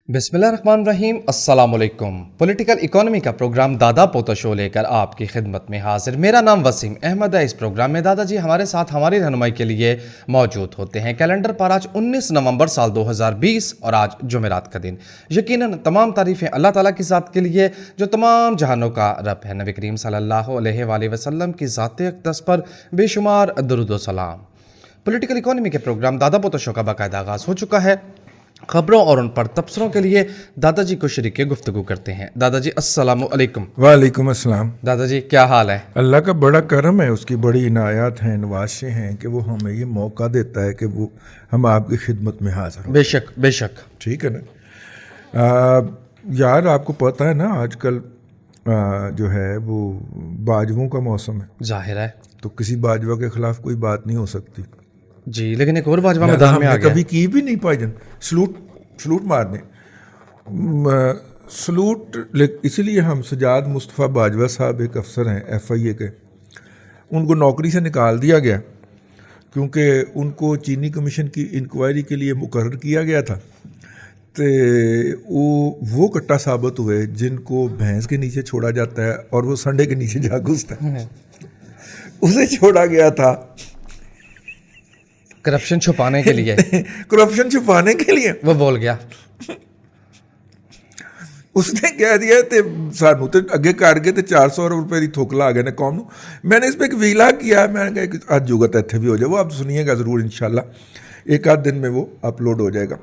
बिस्मिल्लाहिर्रहमानिर्रहीम अस्सलामुअलैकुम। Political economy का प्रोग्राम दादा पोता शो लेकर आपकी खिदमत में हाजिर। मेरा नाम वसीम अहमद है। इस प्रोग्राम में दादाजी हमारे साथ हमारी रहनुमाई के लिए मौजूद होते हैं। कैलेंडर पर आज 19 नवंबर साल 2020 और आज जुमेरात का दिन। यकीनन तमाम तारीफ़ें अल्लाह ताला की ज़ात के लिए जो तमाम जहानों का रब है। नबी करीम सल्लल्लाहु अलैहि वसल्लम की ज़ात अक़दस पर बेशुमार दुरूद व सलाम। पॉलिटिकल इकोनॉमी के प्रोग्राम दादा पोता शो का बाकायदा आगाज़ हो चुका है। खबरों और उन पर तबसरों के लिए दादाजी को शरीक गुफ्तगू करते हैं। दादाजी अस्सलामु अलैकुम। वालेकुम अस्सलाम। दादाजी क्या हाल है? अल्लाह का बड़ा करम है, उसकी बड़ी इनायात हैं, नवाज़ें हैं कि वो हमें ये मौका देता है कि वो हम आपकी खिदमत में हाजिर हों। बेशक बेशक। ठीक है ना। यार आपको पता है ना आजकल जो है वो बाजवों का मौसम है। जाहिर है। तो किसी बाजवा के खिलाफ कोई बात नहीं हो सकती जी, लेकिन एक और बाजवा मैदान में आ गया। कभी की भी नहीं पाई जन सलूट मारने सलूट। इसीलिए हम सजाद मुस्तफ़ा बाजवा साहब एक अफसर हैं FIA के, उनको नौकरी से निकाल दिया गया क्योंकि उनको चीनी कमीशन की इंक्वायरी के लिए मुकर्रर किया गया था। तो वो कट्टा साबित हुए जिनको भैंस के नीचे छोड़ा जाता है और वो संडे के नीचे जा घुसता है। उसे छोड़ा गया था करप्शन छुपाने के लिए। करप्शन छुपाने के लिए वो बोल गया। उसने कह दिया ते सानू तो अगे कर गए तो 400 रुपए की थोकला आ गया ने कौम नू। मैंने इस पर एक वीला किया, मैंने कहा आज जुगत इतने भी हो जाए, वो आप सुनिएगा ज़रूर इंशाल्लाह, एक आध दिन में वो अपलोड हो जाएगा।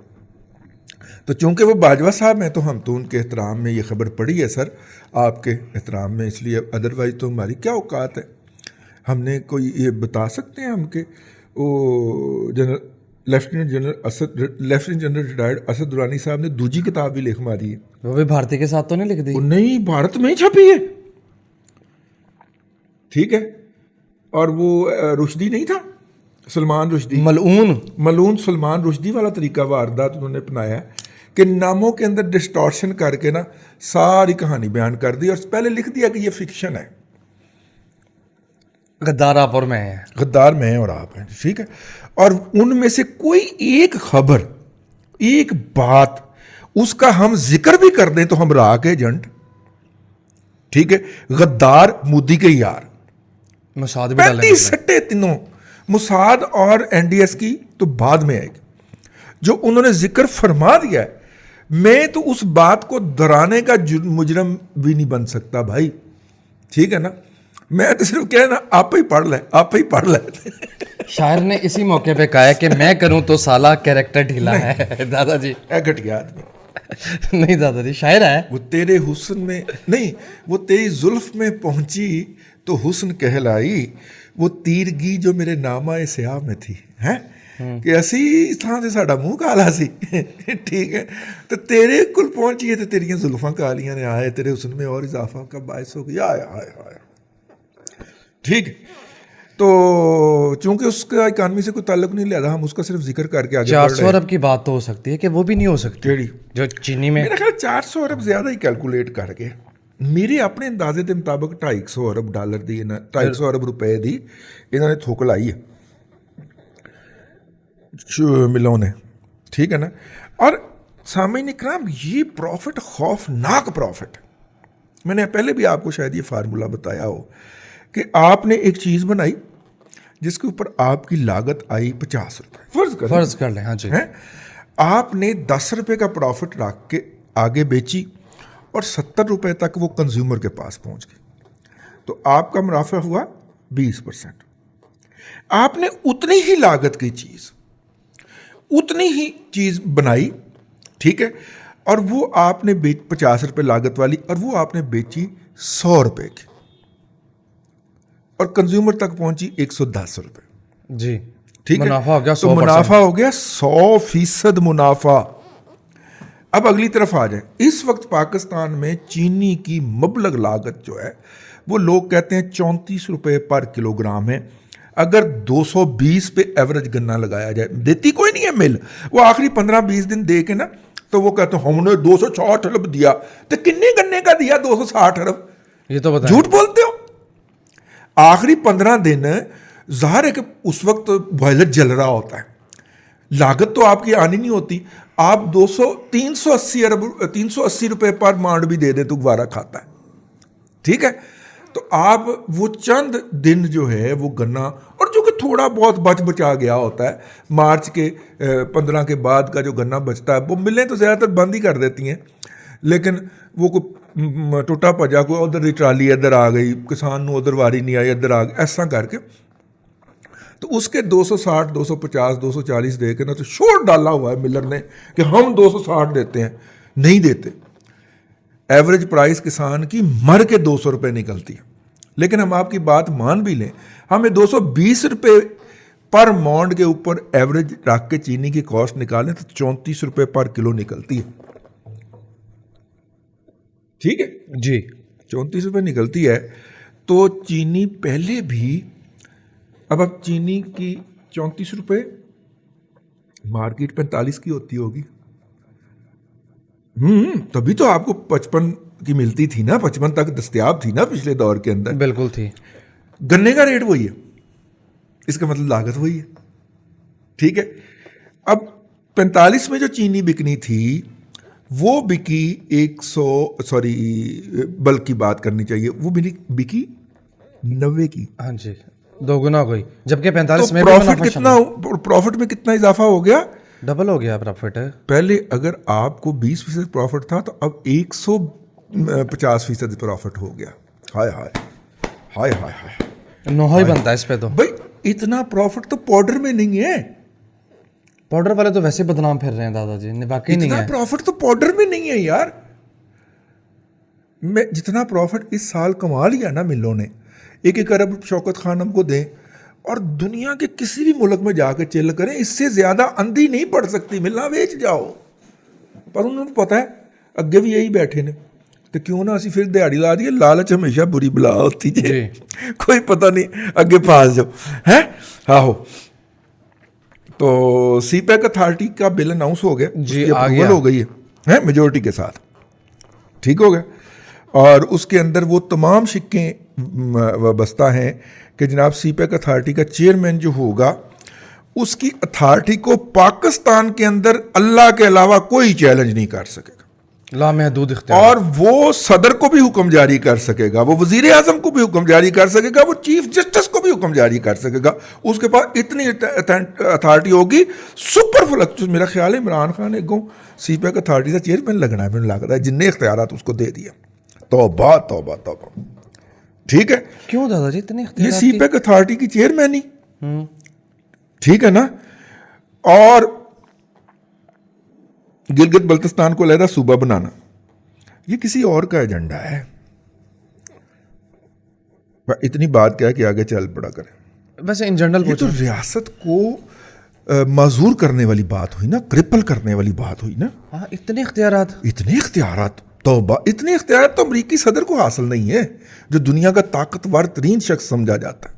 तो चूंकि वो बाजवा साहब हैं तो हम तो उनके एहतराम में ये खबर पड़ी है सर, आपके एहतराम में, इसलिए अदरवाइज तो हमारी क्या औकात है। हमने कोई ये बता सकते हैं हम कि वो lieutenant general retired Asad Durrani साहब ने दूसरी किताब भी लिख मारी है। वो भी भारती के साथ तो नहीं लिख दी? नहीं, भारत में ही छपी है। ठीक है। और वो रुश्दी नहीं था, सलमान रुश्दी, मलून सलमान रुश्दी वाला तरीका वारदात उन्होंने अपनाया कि नामों के अंदर डिस्टॉर्शन करके ना सारी कहानी बयान कर दी और पहले लिख दिया कि ये फिक्शन है। गद्दार आप और मैं हैं। गद्दार मैं और आप हैं। ठीक है। और उनमें से कोई एक खबर, एक बात उसका हम जिक्र भी कर दें तो हम राग एजेंट, ठीक है, गद्दार, मोदी के यार, मुसाद भी 35 सट्टे तीनों, मुसाद और NDS की तो बाद में आएगी। जो उन्होंने जिक्र फरमा दिया है, मैं तो उस बात को दोहराने का मुजरम भी नहीं बन सकता भाई। ठीक है ना। मैं तो सिर्फ क्या है ना, आप ही पढ़ ले। शायर ने इसी मौके पे कहा है कि मैं करूं तो साला कैरेक्टर ढीला है। दादाजी घटिया आदमी नहीं दादाजी, शायर है वो। तेरे हुस्न में नहीं, वो तेरी जुल्फ में पहुंची तो हुस्न कहलाई, वो तीरगी जो मेरे नामा स्याह में थी है कि असी थां से साडा मुंह काला सी। ठीक है। तो तेरे कुल पहुंची है तो तेरियां जुल्फां कालियां ने आए, तेरे हुस्न में और इजाफा का बायस हो गया। आया। ठीक। तो चूंकि उसका इकानमी से कोई ताल्लुक नहीं, लिया हम उसका सिर्फ जिक्र करके आगे 400 अरब की बात तो हो सकती है कि वो भी नहीं हो सकती जो चीनी में। मेरा ख्याल 400 अरब ज्यादा ही कैलकुलेट कर गए। मेरे अपने अंदाजे के मुताबिक 250 अरब डॉलर दी, 250 अरब रुपए दी इन्होंने थोक लाई है मिलों ने। ठीक है ना। और सामईन इकराम, ये प्रॉफिट खौफनाक प्रॉफिट। मैंने पहले भी आपको शायद ये फार्मूला बताया हो कि आपने एक चीज़ बनाई जिसके ऊपर आपकी लागत आई 50 रुपये, फर्ज कर लें। हाँ जी। है। आपने 10 रुपये का प्रॉफिट रख के आगे बेची और 70 रुपये तक वो कंज्यूमर के पास पहुंच गई, तो आपका मुनाफा हुआ 20%। आपने उतनी ही लागत की चीज़, उतनी ही चीज़ बनाई, ठीक है, और वो आपने 50 रुपये लागत वाली, और वो आपने बेची 100 रुपये की और कंज्यूमर तक पहुंची 110 रुपये। जी। ठीक है। मुनाफा हो गया 100%। तो मुनाफा हो गया 100% मुनाफा। अब अगली तरफ आ जाए। इस वक्त पाकिस्तान में चीनी की मबलग लागत जो है वो लोग कहते हैं 34 रुपये पर किलोग्राम है। अगर 220 पे एवरेज गन्ना लगाया जाए, देती कोई नहीं है मिल, वो आखिरी 15-20 दिन दे के ना तो वो कहते हैं हमने 260 अरब दिया। तो किन्ने गन्ने का दिया 260 अरब? ये तो बताएं। झूठ बोलते हो। आखिरी 15 दिन जाहिर है कि उस वक्त बॉयलर जल रहा होता है, लागत तो आपकी आनी नहीं होती। आप 380 रुपए पर मांड भी दे दे तो गवारा खाता है, ठीक है। तो आप वो चंद दिन जो है वो गन्ना, और जो कि थोड़ा बहुत बच बचा गया होता है, मार्च के 15 के बाद का जो गन्ना बचता है, वो मिलें तो ज़्यादातर बंद ही कर देती हैं, लेकिन वो कोई टुटा भजा कोई उधर की ट्राली इधर आ गई, किसान को उधर वारी नहीं आई, इधर आ गई, ऐसा करके तो उसके 260, 250, 240 दे के ना तो शोर डाला हुआ है मिलर ने कि हम 260 देते हैं, नहीं देते। एवरेज प्राइस किसान की मर के 200 रुपये निकलती है। लेकिन हम आपकी बात मान भी लें, हमें 220 रुपये पर मौंड के ऊपर एवरेज रख के चीनी की कॉस्ट निकालें तो 34 रुपये पर किलो निकलती है, ठीक है जी। 34 रुपये निकलती है। तो चीनी पहले भी, अब आप चीनी की 34 रुपये, मार्केट 45 की होती होगी, तभी तो आपको 55 की मिलती थी ना, 55 तक दस्तयाब थी ना पिछले दौर के अंदर। बिल्कुल थी। गन्ने का रेट वही है, इसका मतलब लागत वही है, ठीक है। अब 45 में जो चीनी बिकनी थी वो बिकी 100, बल्क की बात करनी चाहिए, वो बिकी 90 की। हाँ जी, दोगुना हो गई, जबकि 45 तो में भी प्रॉफिट में कितना इजाफा हो गया, डबल हो गया प्रॉफिट। पहले अगर आपको 20% प्रॉफिट था तो अब 150% प्रॉफिट हो गया। हाय हाय हाय हाय हाय, नोहा ही बनता है इस पे तो। भाई इतना प्रॉफिट तो पाउडर में नहीं है, पाउडर वाले तो वैसे बदनाम फिर रहे हैं दादाजी, वाकई नहीं इतना है। प्रॉफिट तो पाउडर में नहीं है यार। मैं जितना प्रॉफिट इस साल कमा लिया ना मिलों ने, 1-1 अरब शौकत खान हमको दें और दुनिया के किसी भी मुल्क में जाकर चिल करें, इससे ज्यादा अंधी नहीं पड़ सकती, मिलना बेच जाओ। पर उन्होंने पता है अगे भी यही बैठे ने, तो क्यों ना असी फिर दिहाड़ी ला दी। लालच हमेशा बुरी बला होती है, कोई पता नहीं अगे पास जाओ है। आहो, तो सीपैक अथॉरिटी का बिल अनाउंस हो गया जी, उसकी आ अप्रूवल गया हो गई है मेजोरिटी के साथ, ठीक हो गया। और उसके अंदर वो तमाम शिक्कें बस्ता हैं कि जनाब सीपैक अथॉरिटी का चेयरमैन जो होगा उसकी अथॉरिटी को पाकिस्तान के अंदर अल्लाह के अलावा कोई चैलेंज नहीं कर सकेगा, लामहदूद इख्तियार। और वो सदर को भी हुक्म जारी कर सकेगा, वो वजीर आजम को भी हुक्म जारी कर सकेगा, वो चीफ जस्टिस को भी हुक्म जारी कर सकेगा। उसके पास इतनी अथॉरिटी होगी सुपर फ्लक्चुअस। मेरा ख्याल है इमरान खान एक सीपैक अथॉरिटी का चेयरमैन लगना है, मैंने लगता है जिन्ने इख्तियारात उसको दे दिए। तौबा तौबा तौबा, ठीक है। क्यों दादाजी इतने ये इख्तियार? सीपैक अथॉरिटी की चेयरमैन ही, ठीक है ना। और गिलगित बल्तिस्तान को अलहदा सूबा बनाना, ये किसी और का एजेंडा है। इतनी बात क्या है कि आगे चल पड़ा करें। वैसे इन जनरल ये तो रियासत को माजूर करने वाली बात हुई ना, क्रिपल करने वाली बात हुई ना। हाँ, इतने इख्तियारात। इतने इख्तियारात, तौबा, इतने इख्तियारात तो अमरीकी सदर को हासिल नहीं है जो दुनिया का ताकतवर तरीन शख्स समझा जाता है।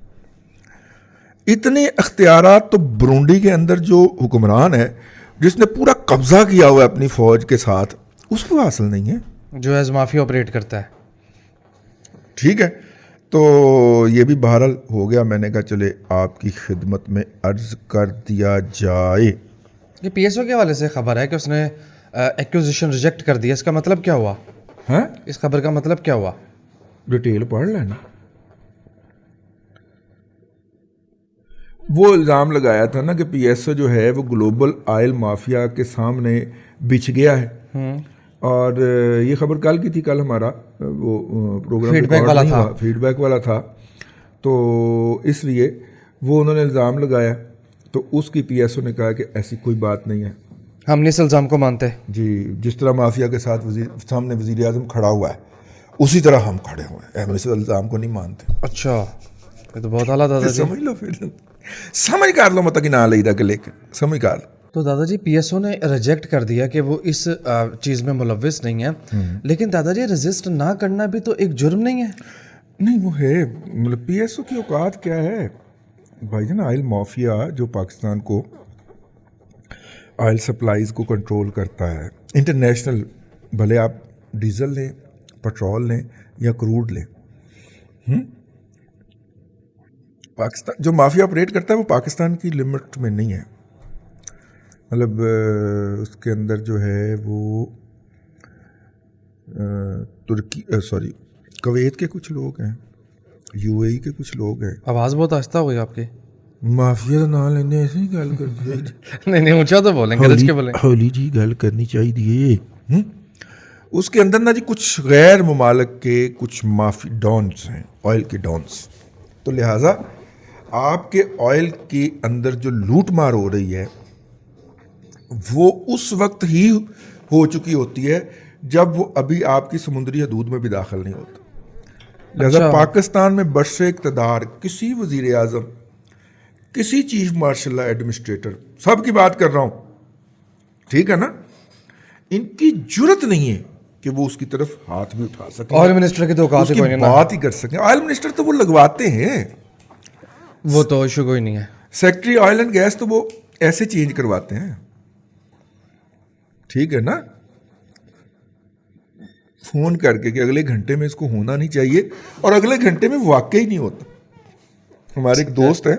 इतने इख्तियारात तो बुरुंडी के अंदर जो हुक्मरान है जिसने पूरा कब्जा किया हुआ है अपनी फौज के साथ, उसको हासिल नहीं है, जो एज माफिया ऑपरेट करता है। ठीक है। तो ये भी बहरहाल हो गया, मैंने कहा चले आपकी खिदमत में अर्ज कर दिया जाए। ये पीएसओ के हवाले से खबर है कि उसने एक्विजिशन रिजेक्ट कर दिया, इसका मतलब क्या हुआ हैं? इस खबर का मतलब क्या हुआ? डिटेल पढ़ लेना। वो इल्ज़ाम लगाया था ना कि पीएसओ जो है वो ग्लोबल ऑयल माफिया के सामने बिछ गया है, और ये खबर कल की थी, कल हमारा वो प्रोग्राम फीडबैक वाला था, तो इसलिए वो उन्होंने इल्ज़ाम लगाया। तो उसकी पीएसओ ने कहा कि ऐसी कोई बात नहीं है, हम नहीं इस इल्ज़ाम को मानते जी। जिस तरह माफिया के साथ सामने वज़ीर आज़म खड़ा हुआ है उसी तरह हम खड़े हुए हैं, हम इस इल्ज़ाम को नहीं मानते। अच्छा, ये तो बहुत आला दादाजी। समझ लो, फिर समझ कर लो, मतलब कि ना ले रहा, लेकिन समझ कर लो। तो दादाजी पीएसओ ने रिजेक्ट कर दिया कि वो इस चीज़ में मुलव्विस नहीं है, लेकिन दादाजी रजिस्ट ना करना भी तो एक जुर्म नहीं है? नहीं, वो है, मतलब पीएसओ की औकात क्या है भाईजान। ऑयल माफिया जो पाकिस्तान को ऑयल सप्लाईज को कंट्रोल करता है इंटरनेशनल, भले आप डीजल लें, पेट्रोल लें या क्रूड लें, पाकिस्तान जो माफिया ऑपरेट करता है वो पाकिस्तान की लिमिट में नहीं है। मतलब उसके अंदर जो है वो तुर्की सॉरी कुवैत के कुछ लोग हैं, यूएई के कुछ लोग हैं। आवाज़ बहुत आहिस्ता हो गई आपकी। माफिया का नाम लेने ऐसे ही गल कर नहीं नहीं, ऊंचा तो बोलें, गरज के बोलें। होली जी गल करनी चाहिए। उसके अंदर ना जी कुछ गैर मुमालिक के कुछ माफी डॉन्स हैं, ऑयल के डॉन्स। तो लिहाजा आपके ऑयल के अंदर जो लूट मार हो रही है वो उस वक्त ही हो चुकी होती है जब वो अभी आपकी समुद्री हदूद में भी दाखिल नहीं होता। लिहाजा अच्छा। पाकिस्तान में बरसे इक़्तिदार किसी वज़ीर आज़म, किसी चीफ मार्शल एडमिनिस्ट्रेटर, सब की बात कर रहा हूं, ठीक है ना, इनकी जुर्रत नहीं है कि वो उसकी तरफ हाथ भी उठा सके, ऑयल मिनिस्टर की तो औकात ही उसकी कोई नहीं ना। बात ही कर सके। ऑयल मिनिस्टर तो वो लगवाते हैं, वो तो इशू कोई नहीं है। सेक्रेटरी ऑयल एंड गैस तो वो ऐसे चेंज करवाते हैं, ठीक है ना, फोन करके कि अगले घंटे में इसको होना नहीं चाहिए, और अगले घंटे में वाकई नहीं होता। हमारे एक दोस्त है,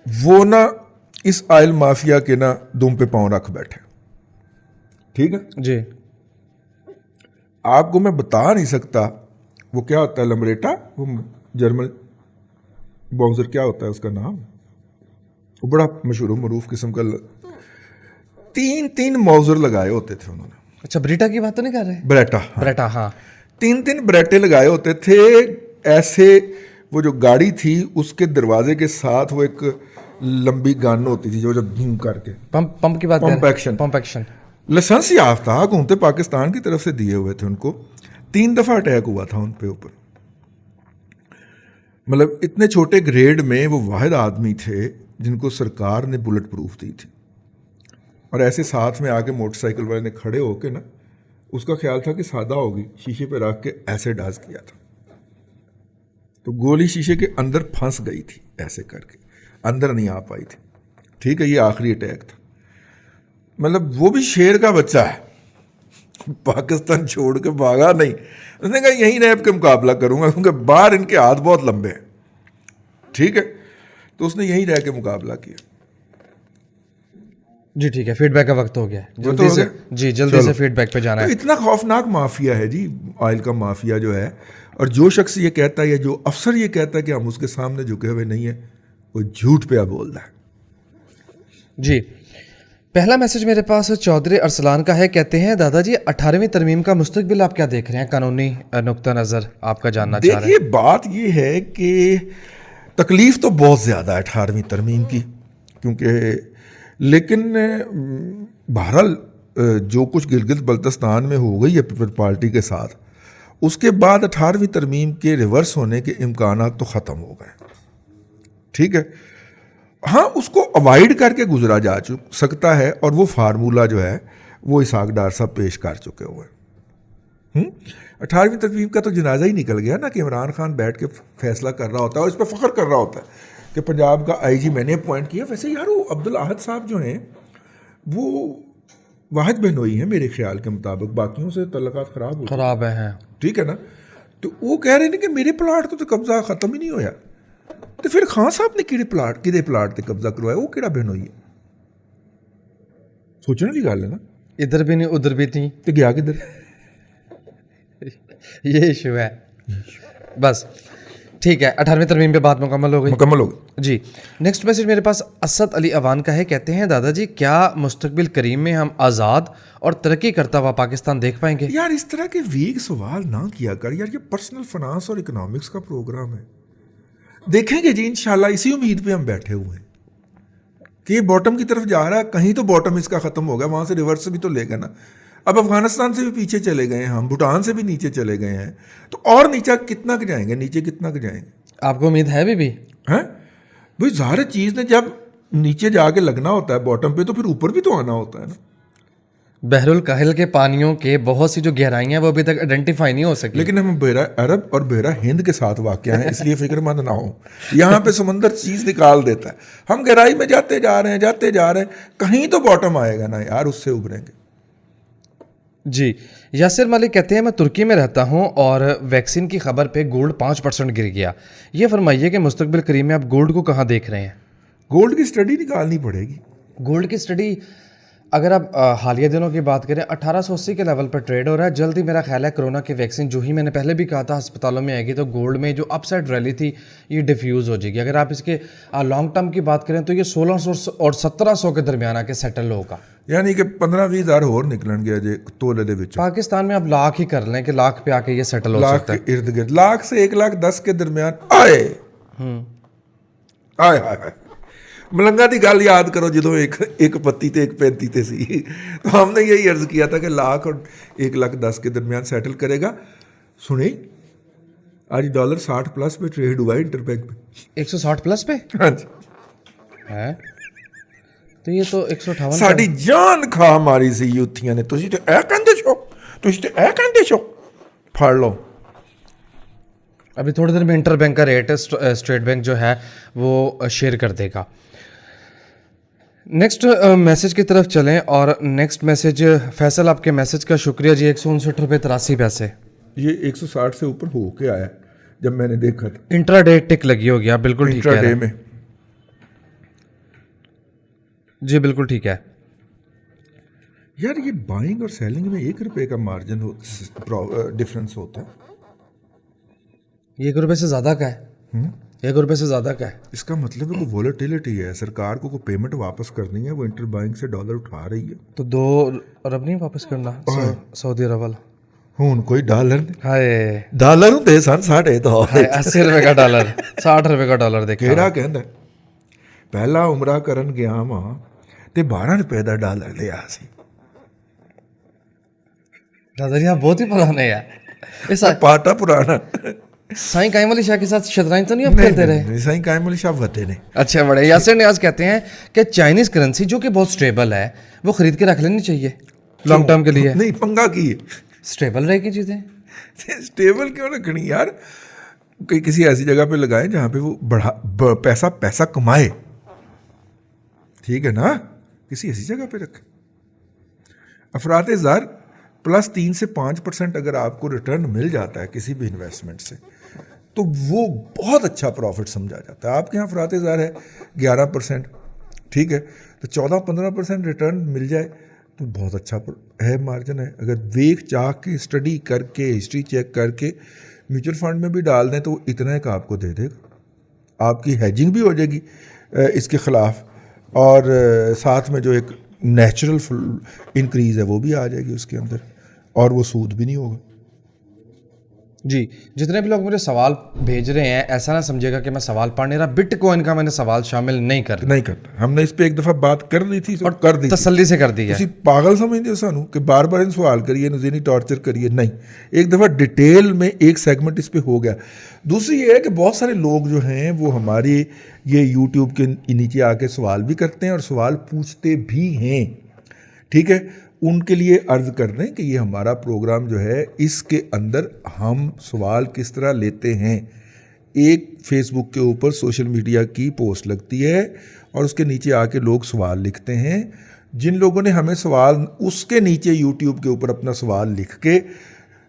वो ना इस ऑयल माफिया के ना दुम पे पांव रख बैठे, ठीक है जी। आपको मैं बता नहीं सकता वो क्या होता है, लमरेटा, वो जर्मन बाउंसर, क्या होता है उसका नाम, वो बड़ा मशहूर मरूफ किस्म का, 3 मौजर लगाए होते थे उन्होंने। अच्छा, ब्रीटा की बात तो नहीं कर रहे? ब्रेटा, हाँ। ब्रेटा, हाँ। 3 ब्रेटे लगाए होते थे ऐसे। वो जो गाड़ी थी उसके दरवाजे के साथ वो एक लंबी गन होती थी जो जब भूम करके, पंप की बात कर रहे हैं? Pump action, pump action. Licence याफ्ता हुकूमत पाकिस्तान की तरफ से दिए हुए थे उनको। 3 दफा अटैक हुआ था उन पे ऊपर। मतलब इतने छोटे ग्रेड में वो वाहिद आदमी थे जिनको सरकार ने बुलेट प्रूफ दी थी, और ऐसे साथ में आके मोटरसाइकिल वाले ने खड़े होके ना, उसका ख्याल था कि सादा होगी, शीशे पे रख के ऐसे डाज किया था, तो गोली शीशे के अंदर फंस गई थी, ऐसे करके अंदर नहीं आ पाई थी, ठीक है। ये आखिरी अटैक था। मतलब वो भी शेर का बच्चा है, पाकिस्तान छोड़ के भागा नहीं, उसने कहा यहीं रह के मुकाबला करूंगा, क्योंकि बाहर इनके हाथ बहुत लंबे हैं, ठीक है। तो उसने यहीं रह के मुकाबला किया। जी ठीक है, फीडबैक का वक्त हो गया है। वो तो जल्दी हो से, गया। जी जल्दी चलो। से फीडबैक पे जाना तो है। इतना खौफनाक माफिया है जी, ऑयल का माफिया जो है। और जो शख्स ये कहता है या जो अफसर ये कहता है कि हम उसके सामने झुके हुए नहीं है, वो झूठ पे बोल रहा है। जी, पहला मैसेज मेरे पास चौधरी अरसलान का है। कहते हैं दादाजी 18वीं तरमीम का मुस्तकबिल आप क्या देख रहे हैं, कानूनी नुक्ता नज़र आपका जानना चाह रहे हैं। देखिए, बात ये है कि तकलीफ तो बहुत ज़्यादा है 18वीं तरमीम की, क्योंकि लेकिन बहरहाल जो कुछ गिलगित बल्तिस्तान में हो गई है पीपल पार्टी के साथ, उसके बाद 18वीं तरमीम के रिवर्स होने के इम्कान तो ख़त्म हो गए, ठीक है। हाँ, उसको अवॉइड करके गुजरा जा सकता है, और वो फार्मूला जो है वो इसहाक डार साहब पेश कर चुके हुए हैं। 18वीं तरमीम का तो जनाजा ही निकल गया ना, कि इमरान खान बैठ के फैसला कर रहा होता है और इस पर फ़ख्र कर रहा होता है कि पंजाब का आईजी मैंने अपॉइंट किया। वैसे यार वो अब्दुल अहद साहब जो हैं वो वाहिद बहनोई हैं मेरे ख्याल के मुताबिक, बाकियों से तल्लुकात ख़राब है, ठीक है ना। तो वो कह रहे हैं कि मेरे प्लाट तो कब्जा ख़त्म ही नहीं होया, तो फिर खान साहब ने किड़े प्लाट ते कब्जा करवाया, वो किड़ा बहनोई है? सोचने वाली गल है ना। इधर भी नहीं उधर भी नहीं, तो गया किधर? ये इशू है। बस ठीक है, 18वीं तरमीम पे बात मुकम्मल हो गई। जी, नेक्स्ट मैसेज मेरे पास असद अली अवान का है। कहते हैं दादाजी क्या मुस्तकबिल करीम में हम आज़ाद और तरक्की करता हुआ पाकिस्तान देख पाएंगे? यार इस तरह के वीक सवाल ना किया कर यार, ये पर्सनल फाइनेंस और इकोनॉमिक्स का प्रोग्राम है। देखेंगे जी इंशाल्लाह, इसी उम्मीद पे हम बैठे हुए हैं कि ये बॉटम की तरफ जा रहा है, कहीं तो बॉटम इसका ख़त्म हो गया, वहाँ से रिवर्स भी तो लेगा ना। अब अफगानिस्तान से भी पीछे चले गए हैं हम, भूटान से भी नीचे चले गए हैं, तो और नीचे कितना के जाएंगे, नीचे कितना के जाएंगे? आपको उम्मीद है भी हैं भाई? ज़ाहिर चीज़ ने जब नीचे जाके लगना होता है बॉटम पे, तो फिर ऊपर भी तो आना होता है ना। बहरुल काहिल के पानियों के बहुत सी जो गहराइयाँ वो अभी तक आइडेंटिफाई नहीं हो सकी, लेकिन हम बहरा अरब और बहरा हिंद के साथ वाक़या हैं, इसलिए फिक्रमंद ना हो। यहाँ पे समंदर चीज़ निकाल देता है, हम गहराई में जाते जा रहे हैं, कहीं तो बॉटम आएगा ना यार, उससे उभरेंगे। जी, यासिर मलिक कहते हैं मैं तुर्की में रहता हूं और वैक्सीन की खबर पे गोल्ड 5% गिर गया। ये फरमाइए कि मुस्तकबिल करीम में आप गोल्ड को कहाँ देख रहे हैं? गोल्ड की स्टडी निकालनी पड़ेगी। गोल्ड की स्टडी अगर आप हालिया दिनों की बात करें 1880 के लेवल पर ट्रेड हो रहा है। जल्दी मेरा ख्याल है कोरोना की वैक्सीन जो ही मैंने पहले भी कहा था अस्पतालों में आएगी तो गोल्ड में जो अपसाइड रैली थी ये डिफ्यूज़ हो जाएगी। अगर आप इसके लॉन्ग टर्म की बात करें तो ये 1600 और 1700 के दरमियान आके सेटल होगा। यानी कि 15-20 हज़ार होर निकलणगे अजे तोले दे विच। पाकिस्तान में आप लाख ही कर लें कि लाख पे आके ये सेटल हो लाख सकता है। के इर्द गिर्द, लाख से 1,10,000 के दरमियान आए आए हाय हाय मलंगा की गल याद करो जो एक 32 ते एक 35 ते सी, तो हमने यही अर्ज किया था कि लाख और 1,10,000 के दरमियान सेटल करेगा। सुने आज डॉलर 60 प्लस पे ट्रेड हुआ है इंटरबैंक पे, 160 प्लस पे हाँ जी है तो ये तो 158 साड़ी जान खा मारी सी यूथियां ने। तुसी तो ऐ कहंदे छो, तुसी तो ऐ कहंदे छो, फड़ लो। अभी थोड़ी देर में इंटरबैंक का रेट स्टेट बैंक जो है वो शेयर कर देगा। नेक्स्ट मैसेज की तरफ चलें और नेक्स्ट मैसेज फैसल आपके मैसेज का शुक्रिया जी। 159 रुपये 83 पैसे ये 160 से ऊपर हो के आया जब मैंने देखा था इंट्राडे टिक लगी होगी। आप बिल्कुल ठीक इंट्राडे है में। जी बिल्कुल ठीक है। यार ये बाइंग और सेलिंग में 1 रुपए का मार्जिन डिफरेंस होता है। 1 रुपये से ज़्यादा का है, 1 रुपये से ज़्यादा का है। इसका मतलब है कोई वॉलेटिलिटी है, सरकार को कोई पेमेंट वापस करनी है, वो इंटर बैंक से डॉलर उठा रही है। तो 2 अरब नहीं वापस करना सऊदी अरब वाला। हूँ कोई डॉलर नहीं, हाय डॉलर होंगे सन 80 रुपये का डॉलर 60 रुपये का डॉलर देखा ਕਿਹੜਾ ਕਹਿੰਦਾ ਪਹਿਲਾ ਉਮਰਾ ਕਰਨ ਗਿਆ ਵਾਂ ਤੇ 12 रुपए ਦਾ ਡਾਲਰ ਲਿਆ ਸੀ। दादाजी आप बहुत ही पुराने यार। इस ਪਾਟਾ ਪੁਰਾਣਾ साईं कायम अली शाह के साथ शतरंज तो नहीं आप खेलते रहे? सही कायम अली शाह वते ने। अच्छा बड़े यासिर नियाज कहते हैं कि चाइनीज करेंसी जो कि बहुत स्टेबल है वो खरीद के रख लेनी चाहिए लॉन्ग टर्म के लिए। नहीं पंगा की है, स्टेबल रहेगी चीजें। स्टेबल क्यों रखनी यार, कहीं किसी ऐसी जगह पे लगाए जहाँ पे वो पैसा कमाए, ठीक है ना, किसी ऐसी जगह पे रखें। अफरात ज़र +3 से 5% अगर आपको रिटर्न मिल जाता है किसी भी इन्वेस्टमेंट से तो वो बहुत अच्छा प्रॉफिट समझा जाता है। आपके यहाँ अफरात ज़र है 11%, ठीक है, तो 14-15% रिटर्न मिल जाए तो बहुत अच्छा है, मार्जिन है। अगर देख चाह के स्टडी करके हिस्ट्री चेक करके म्यूचुअल फंड में भी डाल दें तो इतना एक आपको दे देगा, आपकी हेजिंग भी हो जाएगी इसके ख़िलाफ़, और साथ में जो एक नेचुरल इंक्रीज़ है वो भी आ जाएगी उसके अंदर, और वो सूद भी नहीं होगा। जी जितने भी लोग मुझे सवाल भेज रहे हैं ऐसा ना समझिएगा कि मैं सवाल पढ़ नहीं रहा, बिटकॉइन का मैंने सवाल शामिल नहीं करता। हमने इस पे एक दफ़ा बात कर दी थी और कर दी तसल्ली से कर दी है। ਤੁਸੀਂ पागल समझते हो सानू कि बार बार इन सवाल करिए, नज़ीनी टॉर्चर करिए, नहीं, एक दफ़ा डिटेल में एक सेगमेंट इस पे हो गया। दूसरी ये है कि बहुत सारे लोग जो हैं वो हमारे ये यूट्यूब के नीचे आके सवाल भी करते हैं और सवाल पूछते भी हैं, ठीक है, उनके लिए अर्ज़ कर दें कि ये हमारा प्रोग्राम जो है इसके अंदर हम सवाल किस तरह लेते हैं। एक फेसबुक के ऊपर सोशल मीडिया की पोस्ट लगती है और उसके नीचे आके लोग सवाल लिखते हैं। जिन लोगों ने हमें सवाल उसके नीचे यूट्यूब के ऊपर अपना सवाल लिख के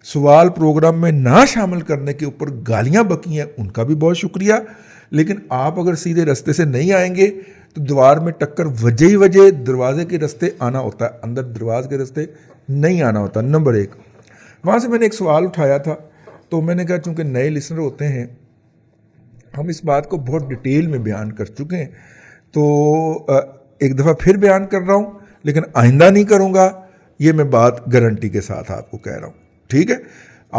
सवाल प्रोग्राम में ना शामिल करने के ऊपर गालियाँ बकी हैं उनका भी बहुत शुक्रिया। लेकिन आप अगर सीधे रास्ते से नहीं आएंगे तो दीवार में टक्कर वजह ही वजह, दरवाजे के रास्ते आना होता है, अंदर दरवाजे के रास्ते नहीं आना होता। नंबर 1, वहाँ से मैंने एक सवाल उठाया था तो मैंने कहा चूँकि नए लिसनर होते हैं, हम इस बात को बहुत डिटेल में बयान कर चुके हैं, तो एक दफ़ा फिर बयान कर रहा हूँ, लेकिन आइंदा नहीं करूँगा, ये मैं बात गारंटी के साथ आपको कह रहा हूँ, ठीक है।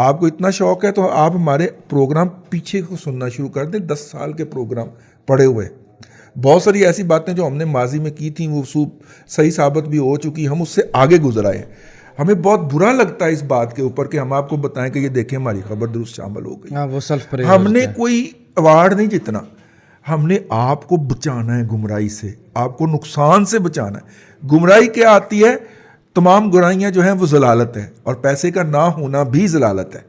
आपको इतना शौक़ है तो आप हमारे प्रोग्राम पीछे को सुनना शुरू कर दें, 10 साल के प्रोग्राम पड़े हुए। बहुत सारी ऐसी बातें जो हमने माजी में की थी वो सही साबित भी हो चुकी, हम उससे आगे गुजर आए। हमें बहुत बुरा लगता है इस बात के ऊपर कि हम आपको बताएं कि ये देखें हमारी खबर दुरुस्त शामिल हो गई। वो सेल्फ हमने कोई अवार्ड नहीं जीतना, हमने आपको बचाना है गुमराही से, आपको नुकसान से बचाना है। गुमराही क्या आती है, तमाम गुराहियाँ जो हैं वो जलालत है और पैसे का ना होना भी जलालत है,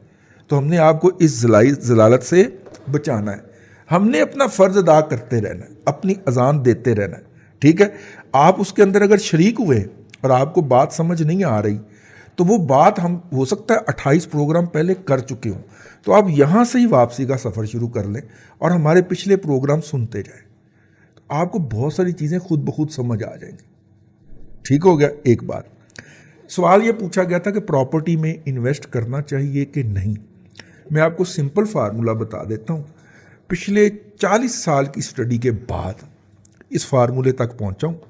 तो हमने आपको इस जलालत से बचाना है। हमने अपना फ़र्ज़ अदा करते रहना है, अपनी अजान देते रहना है, ठीक है। आप उसके अंदर अगर शरीक हुए और आपको बात समझ नहीं आ रही तो वो बात हम हो सकता है 28 प्रोग्राम पहले कर चुके हों, तो आप यहाँ से ही वापसी का सफ़र शुरू कर लें और हमारे पिछले प्रोग्राम सुनते जाएं, तो आपको बहुत सारी चीज़ें खुद ब खुद समझ आ जाएंगी। ठीक हो गया। एक बात, सवाल ये पूछा गया था कि प्रॉपर्टी में इन्वेस्ट करना चाहिए कि नहीं। मैं आपको सिंपल फार्मूला बता देता हूँ। पिछले 40 साल की स्टडी के बाद इस फार्मूले तक पहुँचा हूँ।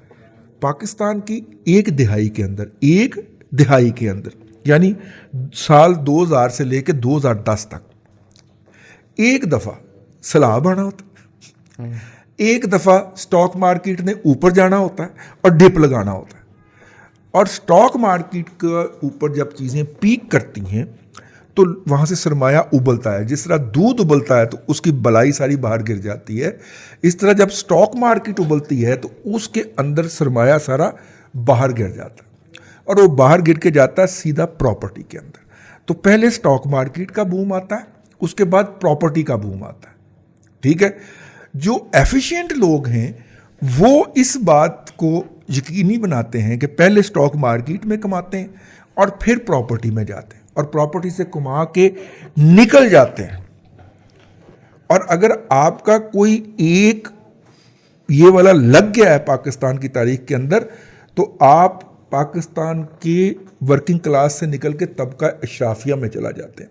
पाकिस्तान की एक दिहाई के अंदर यानी साल 2000 से लेकर 2010 तक एक दफ़ा सैलाब आना होता है, एक दफ़ा स्टॉक मार्केट ने ऊपर जाना होता है और डिप लगाना होता है। और स्टॉक मार्केट के ऊपर जब चीज़ें पीक करती हैं तो वहाँ से सरमाया उबलता है। जिस तरह दूध उबलता है तो उसकी बलाई सारी बाहर गिर जाती है, इस तरह जब स्टॉक मार्केट उबलती है तो उसके अंदर सरमाया सारा बाहर गिर जाता है, और वो बाहर गिर के जाता है सीधा प्रॉपर्टी के अंदर। तो पहले स्टॉक मार्केट का बूम आता है, उसके बाद प्रॉपर्टी का बूम आता है। ठीक है। जो एफिशिएंट लोग हैं वो इस बात को यकीनी बनाते हैं कि पहले स्टॉक मार्केट में कमाते हैं और फिर प्रॉपर्टी में जाते हैं और प्रॉपर्टी से कमा के निकल जाते हैं। और अगर आपका कोई एक ये वाला लग गया है पाकिस्तान की तारीख के अंदर, तो आप पाकिस्तान के वर्किंग क्लास से निकल के तबका अशराफिया में चला जाते हैं।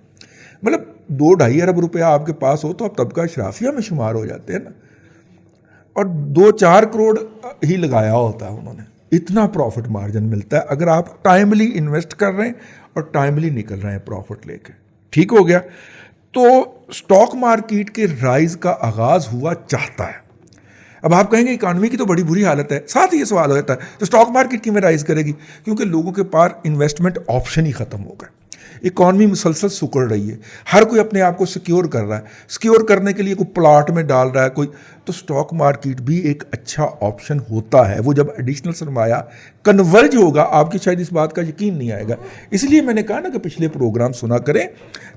मतलब 2-2.5 अरब रुपया आपके पास हो तो आप तबका अशराफिया में शुमार हो जाते हैं ना। और 2-4 करोड़ ही लगाया होता है उन्होंने, इतना प्रॉफिट मार्जिन मिलता है अगर आप टाइमली इन्वेस्ट कर रहे हैं और टाइमली निकल रहे हैं प्रॉफिट लेके। ठीक हो गया। तो स्टॉक मार्केट के राइज का आगाज हुआ चाहता है। अब आप कहेंगे इकॉनमी की तो बड़ी बुरी हालत है, साथ ही ये सवाल हो जाता है तो स्टॉक मार्केट क्यों में राइज करेगी? क्योंकि लोगों के पास इन्वेस्टमेंट ऑप्शन ही खत्म हो गए। इकॉनमी मुसलसल सुकड़ रही है, हर कोई अपने आप को सिक्योर कर रहा है, सिक्योर करने के लिए कोई प्लॉट में डाल रहा है कोई, तो स्टॉक मार्केट भी एक अच्छा ऑप्शन होता है। वो जब एडिशनल सरमाया कन्वर्ज होगा, आपकी शायद इस बात का यकीन नहीं आएगा। इसलिए मैंने कहा ना कि पिछले प्रोग्राम सुना करें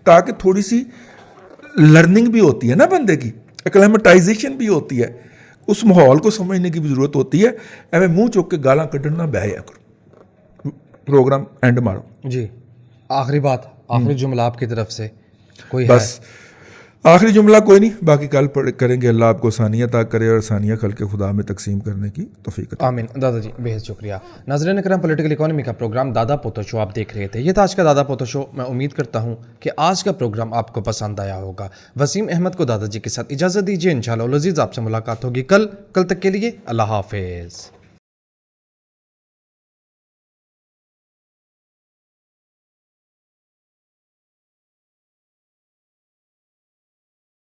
ताकि थोड़ी सी लर्निंग भी होती है ना बंदे की, एक्लेमेटाइजेशन भी होती है, उस माहौल को समझने की भी जरूरत होती है। एवं मुंह चुक के गालां कढ़ना बहया करो। प्रोग्राम एंड मारो जी। आखिरी बात, आखिरी जुमला आपकी तरफ से कोई है? बस आखिरी जुमला कोई नहीं, बाकी कल करेंगे। अल्लाह आपको आसानियाँ अता करे और आसानियाँ खल के खुदा में तकसीम करने की तौफीक अता। आमीन। दादाजी बेहद शुक्रिया। नाज़रीन करम, पॉलिटिकल इकोनॉमी का प्रोग्राम दादा पोतो शो आप देख रहे थे। ये था आज का दादा पोतो शो। मैं उम्मीद करता हूँ कि आज का प्रोग्राम आपको पसंद आया होगा। वसीम अहमद को दादाजी के साथ इजाज़त दीजिए। इंशाअल्लाह अज़ीज़ आपसे मुलाकात होगी कल तक के लिए अल्लाह हाफिज़।